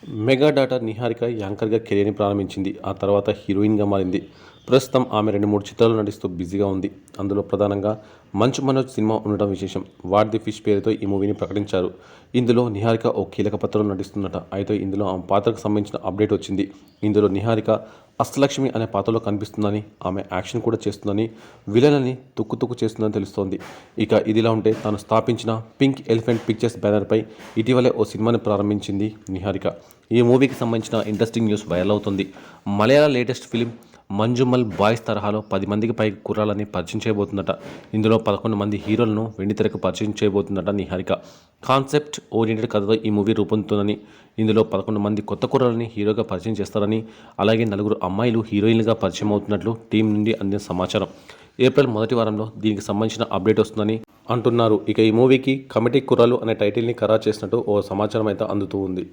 Mega daughter Niharika యాంకర్గా కెరీర్ని ప్రారంభించింది. ఆ తర్వాత హీరోయిన్గా మారింది. ప్రస్తుతం ఆమె 2-3 చిత్రాల్లో నటిస్తూ బిజీగా ఉంది. అందులో ప్రధానంగా మంచు మనోజ్ సినిమా ఉండడం విశేషం. వాట్ ది ఫిష్ పేరుతో ఈ మూవీని ప్రకటించారు. ఇందులో నిహారిక ఓ కీలక పాత్రలో నటిస్తుందట. అయితే ఇందులో ఆమె పాత్రకు సంబంధించిన అప్డేట్ వచ్చింది. ఇందులో నిహారిక అష్టలక్ష్మి అనే పాత్రలో కనిపిస్తుందని, ఆమె యాక్షన్ కూడా చేస్తుందని, విలన్ అని తుక్కు చేస్తుందని తెలుస్తోంది. ఇక ఇదిలా ఉంటే తాను స్థాపించిన పింక్ ఎలిఫెంట్ పిక్చర్స్ బ్యానర్పై ఇటీవలే ఓ సినిమాని ప్రారంభించింది నిహారిక. ఈ మూవీకి సంబంధించిన ఇంట్రెస్టింగ్ న్యూస్ వైరల్ అవుతుంది. మలయాళ లేటెస్ట్ ఫిలిం మంజుమల్ బాయ్స్ తరహాలో 10 మందికి పైగా కుర్రాళ్ళని పరిచయం చేయబోతుందట. ఇందులో 11 మంది హీరోలను వెండితెరకు పరిచయం చేయబోతుందట నిహారిక. కాన్సెప్ట్ ఓరియంటెడ్ కథతో ఈ మూవీ రూపొందుతుందని, ఇందులో 11 మంది కొత్త కుర్రాళ్ళని హీరోగా పరిచయం చేస్తారని, అలాగే 4 అమ్మాయిలు హీరోయిన్లుగా పరిచయం అవుతున్నట్లు టీం నుండి అందిన సమాచారం. ఏప్రిల్ మొదటి వారంలో దీనికి సంబంధించిన అప్డేట్ వస్తుందని అంటున్నారు. ఇక ఈ మూవీకి కమిటీ కుర్రాళ్ళు అనే టైటిల్ని ఖరారు చేసినట్టు ఓ సమాచారం అయితే అందుతూ ఉంది.